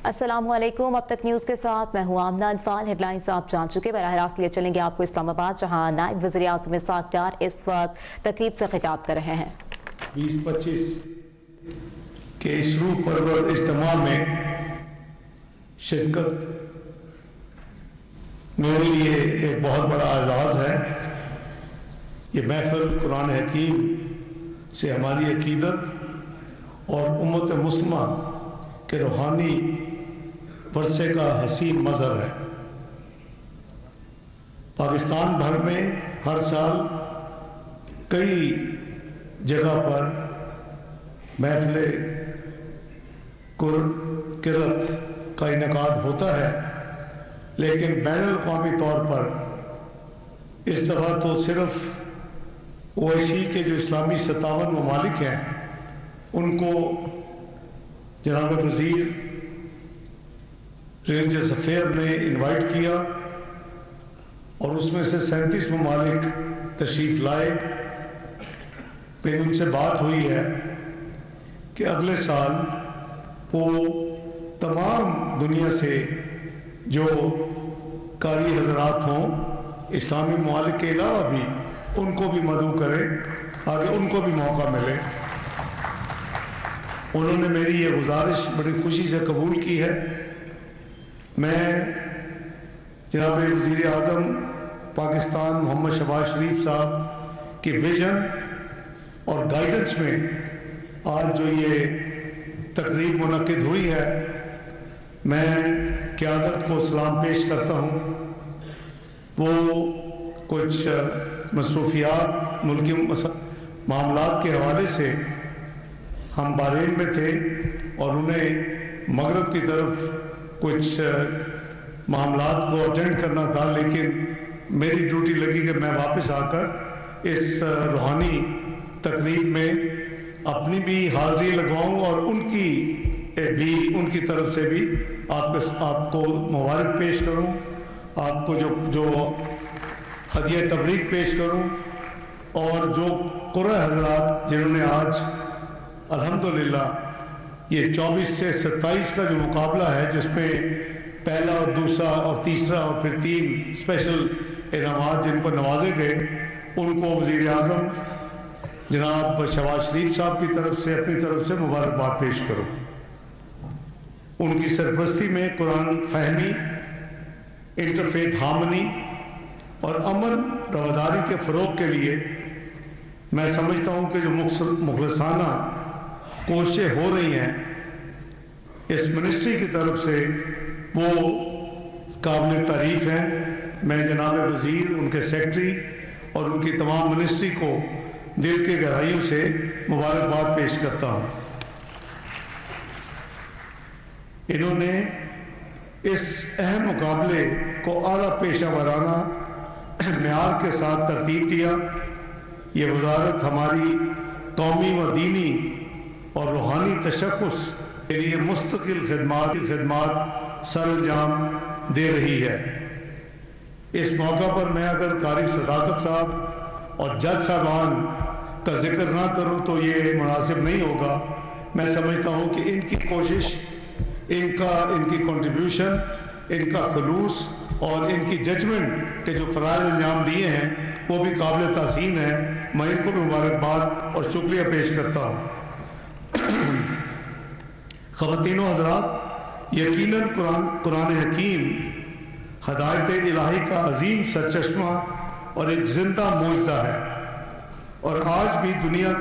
السلام علیکم، اب تک نیوز کے ساتھ میں ہوں آمنہ انفال۔ ہیڈ لائنز آپ جان چکے، براہ راست لیے چلیں گے آپ کو اسلام آباد، جہاں نائب وزیر اعظم اسحاق ڈار اس وقت تقریب سے خطاب کر رہے ہیں۔ 2025 کے اس روح پرور اجتماع میں شرکت میرے لیے ایک بہت بڑا اعزاز ہے۔ یہ محفل قرآن حکیم سے ہماری عقیدت اور امت مسلمہ کے روحانی ورثے کا حسین مظہر ہے۔ پاکستان بھر میں ہر سال کئی جگہ پر محفل قرأت کا انعقاد ہوتا ہے، لیکن بین الاقوامی طور پر اس دفعہ تو صرف اویسی کے جو اسلامی 57 ممالک ہیں ان کو جناب وزیر ریلیجس افیئر نے انوائٹ کیا اور اس میں سے 37 ممالک تشریف لائے۔ میری ان سے بات ہوئی ہے کہ اگلے سال وہ تمام دنیا سے جو قاری حضرات ہوں اسلامی ممالک کے علاوہ بھی ان کو بھی مدعو کرے تاکہ ان کو بھی موقع ملے۔ انہوں نے میری یہ گزارش بڑی خوشی سے قبول کی ہے۔ میں جناب وزیر اعظم پاکستان محمد شہباز شریف صاحب کی ویژن اور گائیڈنس میں آج جو یہ تقریب منعقد ہوئی ہے، میں قیادت کو سلام پیش کرتا ہوں۔ وہ کچھ مصروفیات ملکی معاملات کے حوالے سے ہم بحرین میں تھے اور انہیں مغرب کی طرف کچھ معاملات کو اٹینڈ کرنا تھا، لیکن میری ڈیوٹی لگی کہ میں واپس آ کر اس روحانی تقریب میں اپنی بھی حاضری لگواؤں اور ان کی طرف سے بھی آپ کو مبارک پیش کروں، آپ کو جو ہدیہ تبریک پیش کروں، اور جو قرہ حضرات جنہوں نے آج الحمدللہ یہ 24 سے 27 کا جو مقابلہ ہے، جس میں پہلا اور دوسرا اور تیسرا اور پھر 3 اسپیشل انعامات جن کو نوازے گئے، ان کو وزیر اعظم جناب شہباز شریف صاحب کی طرف سے اپنی طرف سے مبارکباد پیش کروں۔ ان کی سرپرستی میں قرآن فہمی، انٹرفیتھ ہارمنی اور امن رواداری کے فروغ کے لیے میں سمجھتا ہوں کہ جو مخلصانہ کوششیں ہو رہی ہیں اس منسٹری کی طرف سے، وہ قابل تعریف ہیں۔ میں جناب وزیر، ان کے سیکرٹری اور ان کی تمام منسٹری کو دل کے گہرائیوں سے مبارکباد پیش کرتا ہوں۔ انہوں نے اس اہم مقابلے کو اعلیٰ پیشہ ورانہ معیار کے ساتھ ترتیب دیا۔ یہ وزارت ہماری قومی و دینی اور روحانی تشخص کے لیے مستقل خدمات سر انجام دے رہی ہے۔ اس موقع پر میں اگر قاری صداقت صاحب اور جج صاحبان کا ذکر نہ کروں تو یہ مناسب نہیں ہوگا۔ میں سمجھتا ہوں کہ ان کی کوشش، ان کی کنٹریبیوشن، ان کا خلوص اور ان کی ججمنٹ کے جو فرائض انجام دیے ہیں وہ بھی قابل تحسین ہے۔ میں ان کو بھی مبارکباد اور شکریہ پیش کرتا ہوں۔ خواتین و حضرات، یقیناً قرآن حکیم ہدایت الہی کا عظیم سرچشمہ اور ایک زندہ معجزہ ہے، اور آج بھی دنیا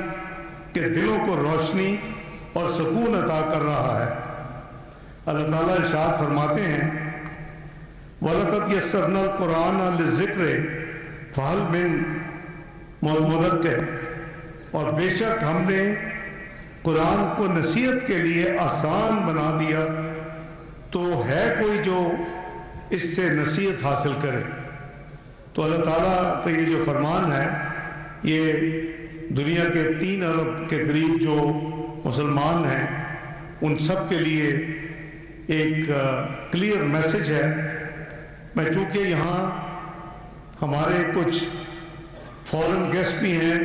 کے دلوں کو روشنی اور سکون عطا کر رہا ہے۔ اللہ تعالیٰ ارشاد فرماتے ہیں، وَلَقَدْ يَسَّرْنَا الْقُرْآنَ لِلذِّكْرِ فَهَلْ مِن مُدَّكِرٍ، اور بے شک ہم نے قرآن کو نصیحت کے لیے آسان بنا دیا، تو ہے کوئی جو اس سے نصیحت حاصل کرے۔ تو اللہ تعالیٰ کا یہ جو فرمان ہے، یہ دنیا کے 3 ارب کے قریب جو مسلمان ہیں ان سب کے لیے ایک کلیئر میسج ہے۔ میں چونکہ یہاں ہمارے کچھ فورن گیسٹ بھی ہیں،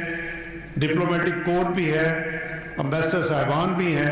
ڈپلومیٹک کور بھی ہے، امبیسڈر صاحبان بھی ہیں،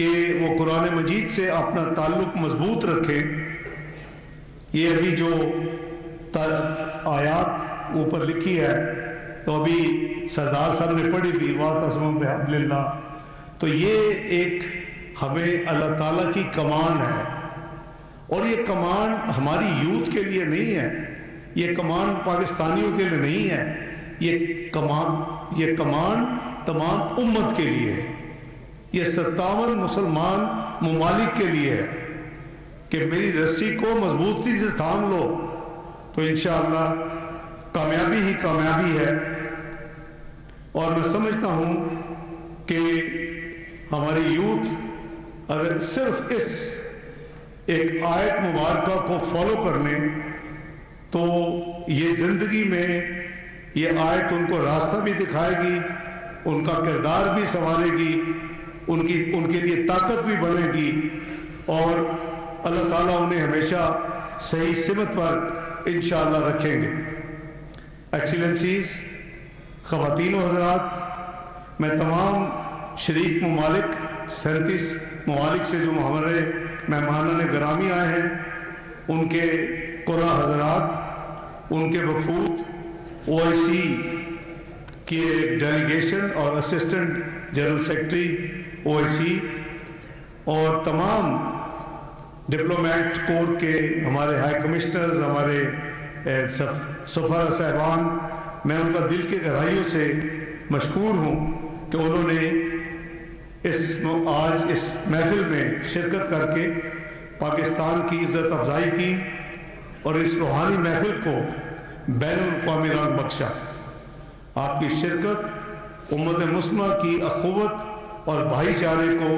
کہ وہ قرآن مجید سے اپنا تعلق مضبوط رکھیں. یہ ابھی جو آیات اوپر لکھی ہے تو ابھی سردار صاحب نے پڑھی بھی واعتصموا بحبل اللہ، تو یہ ایک ہمیں اللہ تعالیٰ کی کمانڈ ہے. اور یہ کمانڈ ہماری یوتھ کے لیے نہیں ہے، یہ کمانڈ پاکستانیوں کے لیے نہیں ہے، یہ کمانڈ تمام امت کے لیے ہے. یہ 57 مسلمان ممالک کے لیے ہے کہ میری رسی کو مضبوطی سے تھام لو تو انشاءاللہ کامیابی ہی کامیابی ہے. اور میں سمجھتا ہوں کہ ہماری یوتھ اگر صرف اس ایک آیت مبارکہ کو فالو کر لیں تو یہ زندگی میں یہ آیت ان کو راستہ بھی دکھائے گی، ان کا کردار بھی سنوارے گی، ان کے لیے طاقت بھی بنے گی، اور اللہ تعالیٰ انہیں ہمیشہ صحیح سمت پر انشاءاللہ رکھیں گے. ایکسیلنسیز، خواتین و حضرات، میں تمام شریک ممالک 37 ممالک سے جو ہمارے مہمانان گرامی آئے ہیں، ان کے قرا حضرات، ان کے وفود، OIC کی ڈیلیگیشن اور اسسٹنٹ جنرل سیکرٹری OIC اور تمام ڈپلومیٹ کور کے ہمارے ہائی کمشنرز، ہمارے سفارہ صاحبان، میں ان کا دل کی گہرائیوں سے مشکور ہوں کہ انہوں نے آج اس محفل میں شرکت کر کے پاکستان کی عزت افزائی کی اور اس روحانی محفل کو بین الاقوامی رنگ بخشا. آپ کی شرکت امت مسلمہ کی اخوت اور بھائی چارے کو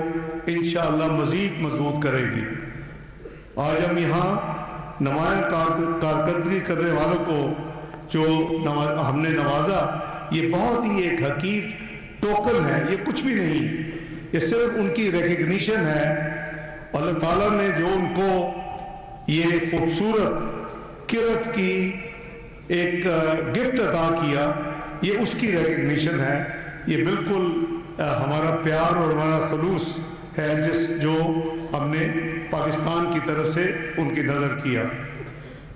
انشاءاللہ مزید مضبوط کرے گی. آج ہم یہاں نمایاں کارکردگی کرنے والوں کو جو ہم نے نوازا، یہ بہت ہی ایک حقیر ٹوکن ہے، یہ کچھ بھی نہیں، یہ صرف ان کی ریکگنیشن ہے. اللہ تعالیٰ نے جو ان کو یہ خوبصورت کرت کی ایک گفٹ عطا کیا، یہ اس کی ریکگنیشن ہے. یہ بالکل ہمارا پیار اور ہمارا خلوص ہے جو ہم نے پاکستان کی طرف سے ان کی نظر کیا.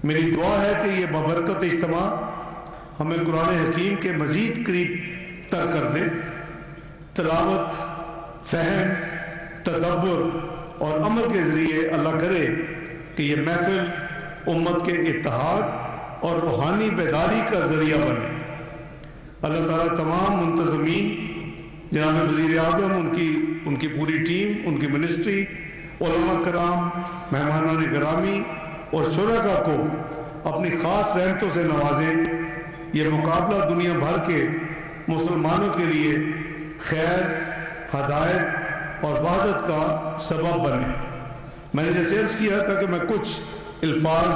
میری دعا ہے کہ یہ ببرکت اجتماع ہمیں قرآن حکیم کے مزید قریب تر کر دے. تلاوت، فہم، تدبر اور عمل کے ذریعے اللہ کرے کہ یہ محفل امت کے اتحاد اور روحانی بیداری کا ذریعہ بنے. اللہ تعالیٰ تمام منتظمین، جناب وزیر اعظم، ان کی پوری ٹیم، ان کی منسٹری، علماء کرام، مہمانان گرامی اور شرکاء کو اپنی خاص رحمتوں سے نوازے. یہ مقابلہ دنیا بھر کے مسلمانوں کے لیے خیر، ہدایت اور وحدت کا سبب بنے. میں نے جیسے عرض کیا تھا کہ میں کچھ الفاظ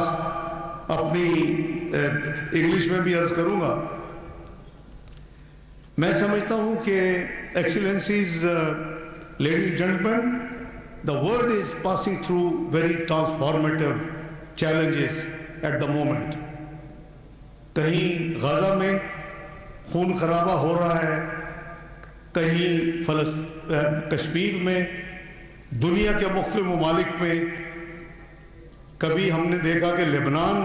اپنی انگلش میں بھی عرض کروں گا. میں سمجھتا ہوں کہ excellencies, ladies gentleman, the world is passing through very transformative challenges at the moment. کہیں غزہ میں خون خرابہ ہو رہا ہے، کہیں کشمیر میں، دنیا کے مختلف ممالک میں. کبھی ہم نے دیکھا کہ لبنان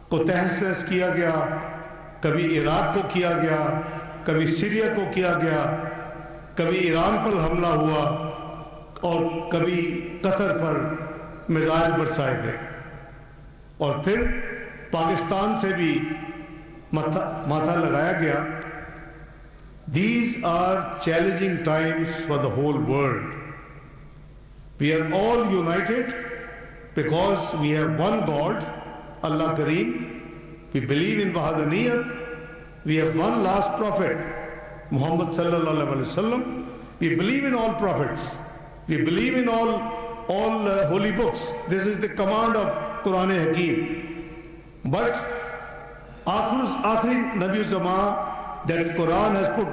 کو تہس نہس کیا گیا، کبھی عراق کو کیا گیا، کبھی سیریا کو کیا گیا، کبھی ایران پر حملہ ہوا اور کبھی قطر پر میزائل برسائے گئے، اور پھر پاکستان سے بھی ماتھا لگایا گیا. These are challenging times for the whole world. We are all united because we have one God, Allah Kareem. We believe in Wahdaniyat. We have one last prophet, Muhammad sallallahu alaihi wasallam. We believe in all prophets. We believe in all holy books. This is the command of Quran Hakim. But Akhir Nabi Zaman, that Quran has put,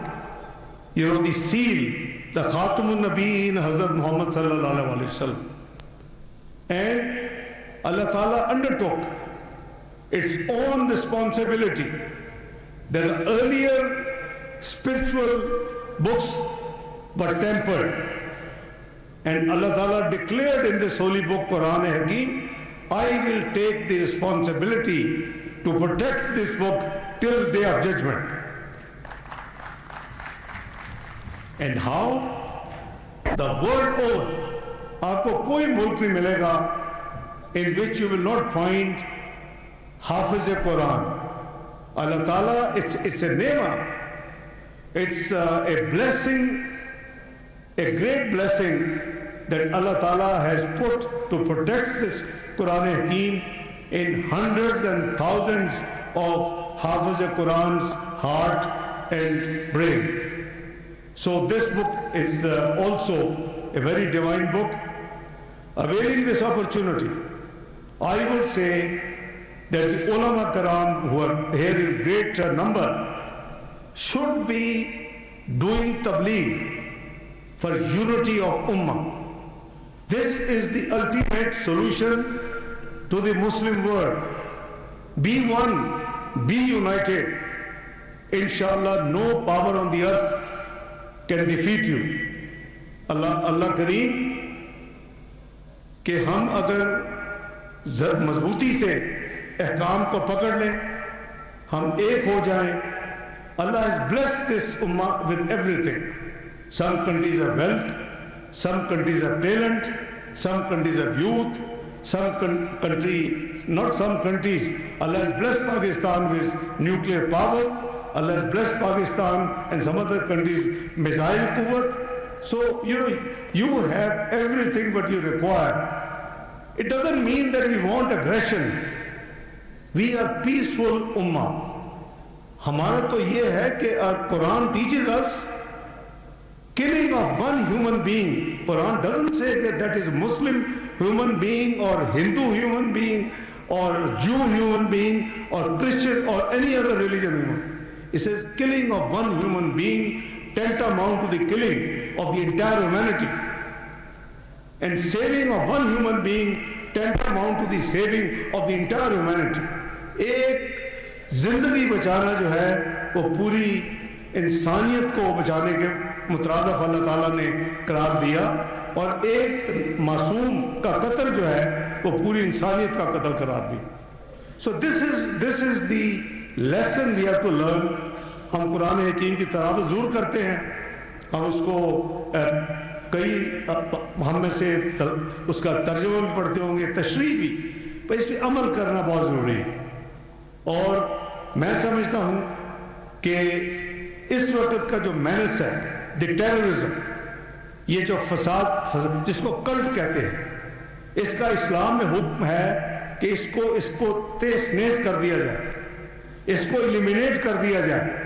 the seal, the Khatamun Nabiyyin, Hazrat Muhammad sallallahu alaihi wasallam. And Allah Ta'ala undertook its own responsibility that the earlier spiritual books were tempered. And Allah Ta'ala declared in this holy book, Quran Hakim, I will take the responsibility to protect this book till day of judgment. And how? The world over, aapko koi mulk nahi milega in which you will not find Hafiz Quran. Allah Ta'ala, it's a neema. It's a blessing, a great blessing that Allah Ta'ala has put to protect this Quran Hakim in hundreds and thousands of Hafiz Quran's heart and brain. So this book is also a very divine book. Availing this opportunity, I would say that the ulama karam who are here in great number should be doing tabligh for unity of ummah. This is the ultimate solution to the Muslim world. Be one, be united. Inshallah, no power on the earth can defeat you. Allah Kareem کہ ہم اگر مضبوطی سے احکام کو پکڑ لیں, ہم ایک ہو جائیں. Allah has blessed this ummah with everything. Some countries have wealth, some countries have talent, some countries have youth, not some countries. Allah has blessed Pakistan with nuclear power. Allah has blessed Pakistan and some other countries missile quwwat. So, you have everything what you require. It doesn't mean that we want aggression. We are peaceful ummah. ہمارا تو یہ ہے کہ Quran teaches us killing of one human being. Quran doesn't say that is Muslim human being or Hindu human being or Jew human being or Christian or any other religion human. It says killing of one human being tantamount to the killing of the entire humanity. And saving of one human being tantamount to the saving of the entire humanity. ایک زندگی بچانا جو ہے وہ پوری انسانیت کو بچانے کے مترادف اللہ تعالیٰ نے قرار دیا, اور ایک معصوم کا قتل جو ہے وہ پوری انسانیت کا قتل قرار دیا. So this is the lesson we have to learn. ہم قرآن حکیم کی تلاوت ضرور کرتے ہیں, ہم اس کو کئی ہم میں سے اس کا ترجمہ بھی پڑھتے ہوں گے, تشریح بھی, پر اس پہ عمل کرنا بہت ضروری ہے. اور میں سمجھتا ہوں کہ اس وقت کا جو مینس ہے, دی ٹیررزم, یہ جو فساد جس کو کلٹ کہتے ہیں, اس کا اسلام میں حکم ہے کہ اس کو تیز نیز کر دیا جائے, اس کو ایلیمینیٹ کر دیا جائے.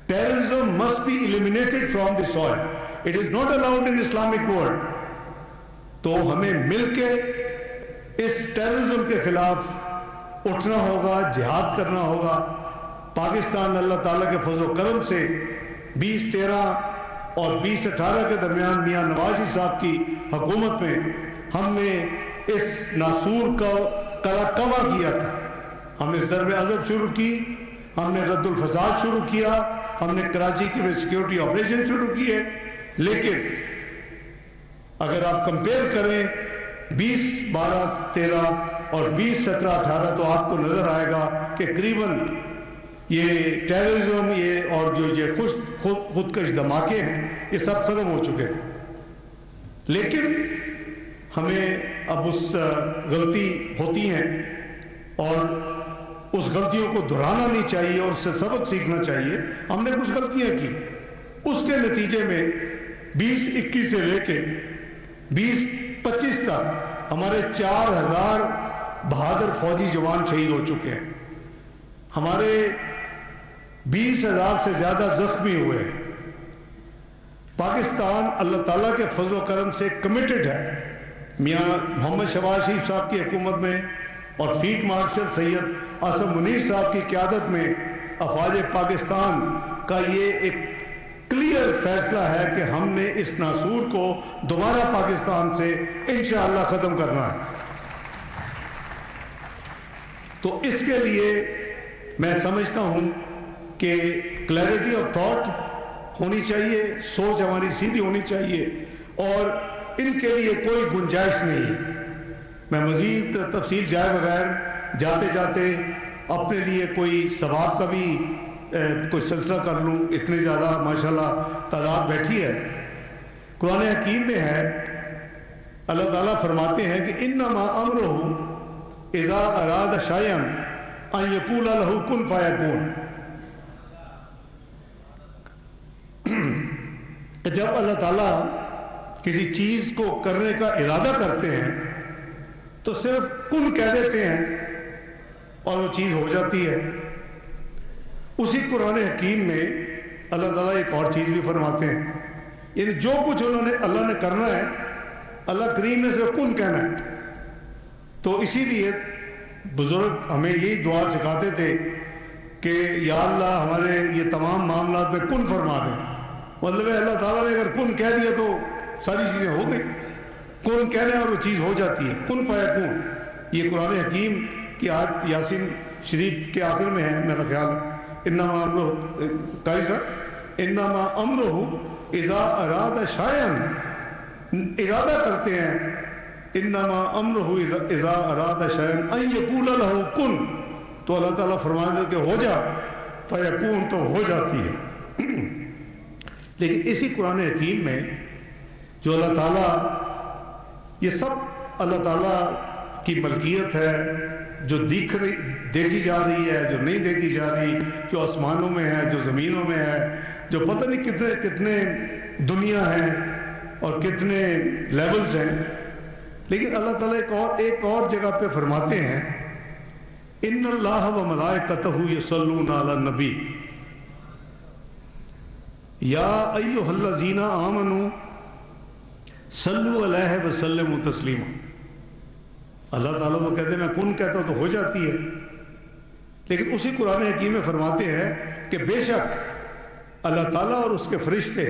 Terrorism must be eliminated from the soil. It is not allowed in Islamic world. تو ہمیں مل کے اس ٹیررزم کے خلاف اٹھنا ہوگا, جہاد کرنا ہوگا. پاکستان اللہ تعالیٰ کے فضل و کرم سے 2013 اور 2018 کے درمیان میاں نواز شریف صاحب کی حکومت میں ہم نے اس ناسور کا کلا کیا تھا. ہم نے ضرب عضب شروع کی, ہم نے رد الفساد شروع کیا, ہم نے کراچی کی میں سیکیورٹی آپریشن شروع کیے. لیکن اگر آپ کمپیئر کریں 2012-13 اور 2017-18 تو آپ کو نظر آئے گا کہ قریباً یہ ٹیررزم اور جو یہ خودکش دھماکے ہیں یہ سب ختم ہو چکے تھے. لیکن ہمیں اب اس غلطی ہوتی ہیں اور اس غلطیوں کو دہرانا نہیں چاہیے اور اس سے سبق سیکھنا چاہیے. ہم نے کچھ غلطیاں کی, اس کے نتیجے میں 2021 سے لے کے 2025 تک ہمارے 4000 بہادر فوجی جوان شہید ہو چکے ہیں, ہمارے 20,000 سے زیادہ زخمی ہوئے ہیں. پاکستان اللہ تعالیٰ کے فضل و کرم سے کمیٹڈ ہے. میاں محمد شہباز شریف صاحب کی حکومت میں اور فیلڈ مارشل سید آصف منیر صاحب کی قیادت میں افواج پاکستان کا یہ ایک کلیئر فیصلہ ہے کہ ہم نے اس ناسور کو دوبارہ پاکستان سے انشاءاللہ ختم کرنا ہے. تو اس کے لیے میں سمجھتا ہوں کہ کلیئرٹی آف تھاٹ ہونی چاہیے, سوچ ہماری سیدھی ہونی چاہیے, اور ان کے لیے کوئی گنجائش نہیں ہے۔ میں مزید تفصیل جائے بغیر جاتے جاتے اپنے لیے کوئی ثواب کا بھی کوئی سلسلہ کر لوں، اتنی زیادہ ماشاءاللہ تعداد بیٹھی ہے۔ قرآن حکیم میں ہے، اللہ تعالیٰ فرماتے ہیں کہ انما امرہ اذا اراد شیئا ان یقول لہ کن فیکون، جب اللہ تعالیٰ کسی چیز کو کرنے کا ارادہ کرتے ہیں تو صرف کن کہہ دیتے ہیں اور وہ چیز ہو جاتی ہے۔ اسی قرآن حکیم میں اللہ تعالیٰ ایک اور چیز بھی فرماتے ہیں، یعنی جو کچھ اللہ نے کرنا ہے، اللہ کریم نے صرف کن کہنا ہے۔ تو اسی لیے بزرگ ہمیں یہی دعا سکھاتے تھے کہ یا اللہ ہمارے یہ تمام معاملات میں کن فرما دیں۔ مطلب ہے اللہ تعالیٰ نے اگر کن کہہ دیا تو ساری چیزیں ہو گئی، کن کہنے اور وہ چیز ہو جاتی ہے، کن فیکون۔ یہ قرآن حکیم کی آیت یاسین شریف کے آخر میں ہے میرا خیال ہے، انما امرہ کائسا انما امرہ اذا اراد شیئا، ارادہ کرتے ہیں، انما امرہ اذا اراد شیئا ان یقول لہ کن، تو اللہ تعالیٰ فرماتے کہ ہو جا، فیکون، تو ہو جاتی ہے۔ لیکن اسی قرآن حکیم میں جو اللہ تعالیٰ، یہ سب اللہ تعالیٰ کی ملکیت ہے، جو دیکھی جا رہی ہے، جو نہیں دیکھی جا رہی، جو آسمانوں میں ہے، جو زمینوں میں ہے، جو پتہ نہیں کتنے کتنے دنیا ہیں اور کتنے لیولز ہیں، لیکن اللہ تعالیٰ ایک اور جگہ پہ فرماتے ہیں ان اللہ و ملائکتہ یصلون علی النبی یا ایھا الذین آمنوا صلوا علیہ وسلموا تسلیما۔ اللہ تعالیٰ تو کہتے ہیں میں کن کہتا ہوں تو ہو جاتی ہے، لیکن اسی قرآن حکیم میں فرماتے ہیں کہ بے شک اللہ تعالیٰ اور اس کے فرشتے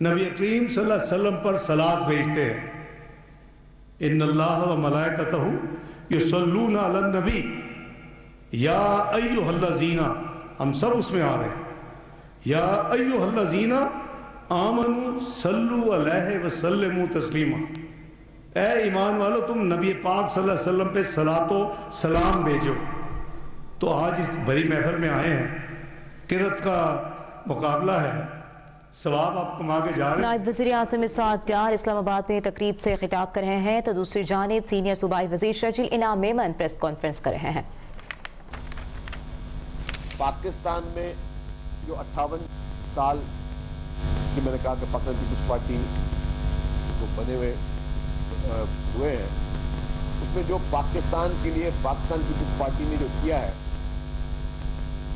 نبی کریم صلی اللہ علیہ وسلم پر صلوات بھیجتے ہیں۔ ان اللہ و ملائکتہ یصلون علی النبی یا ایھا الذین، ہم سب اس میں آ رہے ہیں، یا ایھا الذین آمنوا صلوا علیہ وسلموا تسلیما، اے ایمان والو تم نبی پاک صلی اللہ علیہ وسلم پہ صلاۃ و سلام بھیجو۔ تو آج اس بڑی محفل میں آئے ہیں، قرت کا مقابلہ ہے، ثواب آپ کما کے جا رہے ہیں۔ نائب وزیر اعظم اسحاق ڈار اسلام آباد میں تقریب سے خطاب کر رہے ہیں تو دوسری جانب سینئر صوبائی وزیر شرجیل انعام میمن پریس کانفرنس کر رہے ہیں۔ پاکستان میں جو 58 سال کی میں نے کہا کہ پاکستان پیپلز پارٹی کو بنے ہوئے ہیں، اس میں جو پاکستان کے لیے پاکستان پیپلز پارٹی نے جو کیا ہے،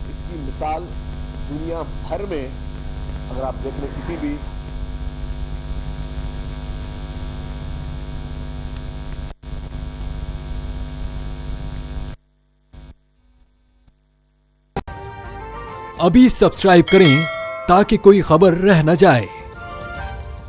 اس کی مثال دنیا بھر میں اگر آپ دیکھ لیں کسی بھی ابھی سبسکرائب کریں تاکہ کوئی خبر رہ نہ جائے۔